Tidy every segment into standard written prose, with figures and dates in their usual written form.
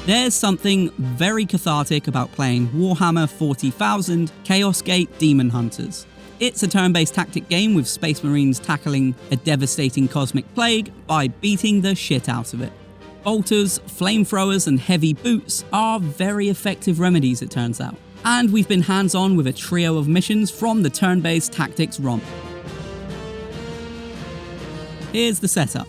There's something very cathartic about playing Warhammer 40,000 Chaos Gate Daemonhunters. It's a turn-based tactic game with Space Marines tackling a devastating cosmic plague by beating the shit out of it. Bolters, flamethrowers and heavy boots are very effective remedies, it turns out. And we've been hands-on with a trio of missions from the turn-based tactics romp. Here's the setup.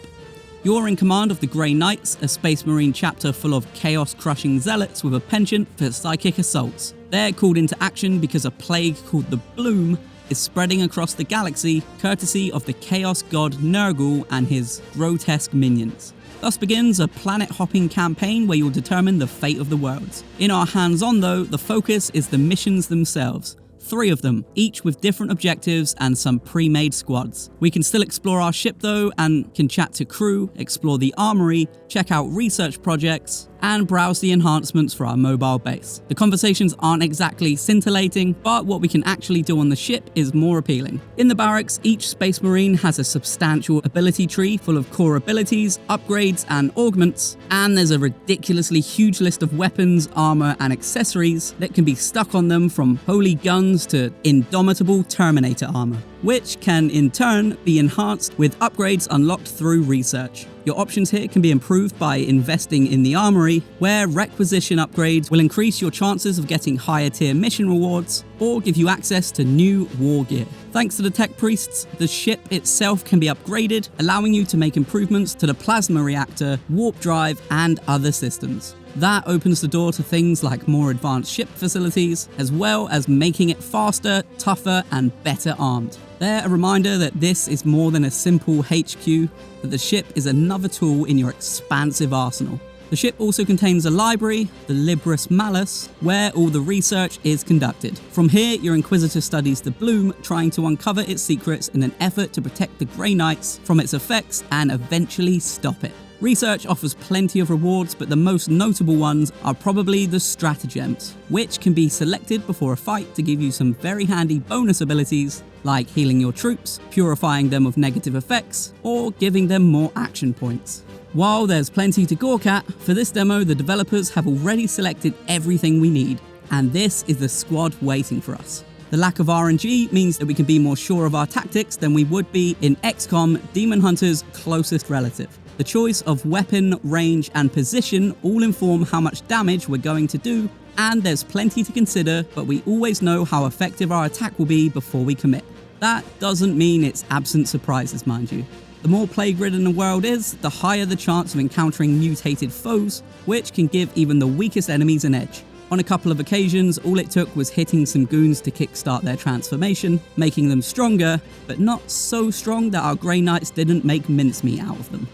You're in command of the Grey Knights, a Space Marine chapter full of chaos-crushing zealots with a penchant for psychic assaults. They're called into action because a plague called the Bloom is spreading across the galaxy, courtesy of the chaos god Nurgle and his grotesque minions. Thus begins a planet-hopping campaign where you'll determine the fate of the worlds. In our hands-on though, the focus is the missions themselves. 3 of them, each with different objectives and some pre-made squads. We can still explore our ship though, and can chat to crew, explore the armory, check out research projects, and browse the enhancements for our mobile base. The conversations aren't exactly scintillating, but what we can actually do on the ship is more appealing. In the barracks, each Space Marine has a substantial ability tree full of core abilities, upgrades, and augments, and there's a ridiculously huge list of weapons, armor, and accessories that can be stuck on them, from holy guns to indomitable Terminator armor, which can in turn be enhanced with upgrades unlocked through research. Your options here can be improved by investing in the armory, where requisition upgrades will increase your chances of getting higher tier mission rewards, or give you access to new war gear. Thanks to the tech priests, the ship itself can be upgraded, allowing you to make improvements to the plasma reactor, warp drive, and other systems. That opens the door to things like more advanced ship facilities, as well as making it faster, tougher, and better armed. They're a reminder that this is more than a simple HQ, that the ship is another tool in your expansive arsenal. The ship also contains a library, the Libris Malus, where all the research is conducted. From here, your Inquisitor studies the Bloom, trying to uncover its secrets in an effort to protect the Grey Knights from its effects and eventually stop it. Research offers plenty of rewards, but the most notable ones are probably the stratagems, which can be selected before a fight to give you some very handy bonus abilities like healing your troops, purifying them of negative effects, or giving them more action points. While there's plenty to gawk at, for this demo the developers have already selected everything we need, and this is the squad waiting for us. The lack of RNG means that we can be more sure of our tactics than we would be in XCOM, Daemonhunters' closest relative. The choice of weapon, range, and position all inform how much damage we're going to do, and there's plenty to consider, but we always know how effective our attack will be before we commit. That doesn't mean it's absent surprises, mind you. The more plague-ridden a world is, the higher the chance of encountering mutated foes, which can give even the weakest enemies an edge. On a couple of occasions, all it took was hitting some goons to kickstart their transformation, making them stronger, but not so strong that our Grey Knights didn't make mincemeat out of them.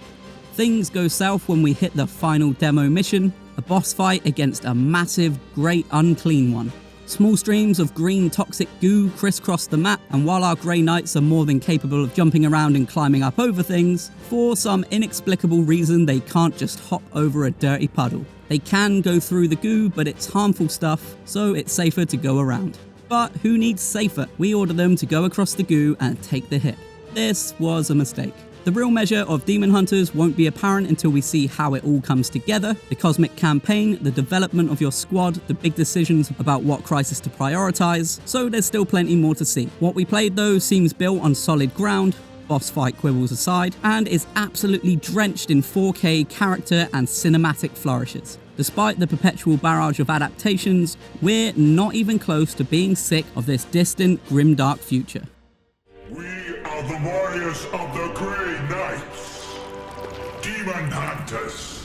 Things go south when we hit the final demo mission, a boss fight against a massive, great unclean one. Small streams of green toxic goo crisscross the map, and while our Grey Knights are more than capable of jumping around and climbing up over things, for some inexplicable reason they can't just hop over a dirty puddle. They can go through the goo, but it's harmful stuff, so it's safer to go around. But who needs safer? We order them to go across the goo and take the hit. This was a mistake. The real measure of Daemonhunters won't be apparent until we see how it all comes together. The cosmic campaign, the development of your squad, the big decisions about what crisis to prioritize, so there's still plenty more to see. What we played though seems built on solid ground, boss fight quibbles aside, and is absolutely drenched in 4K character and cinematic flourishes. Despite the perpetual barrage of adaptations, we're not even close to being sick of this distant, grimdark future. We are the warriors of the Grey Knights, Daemonhunters.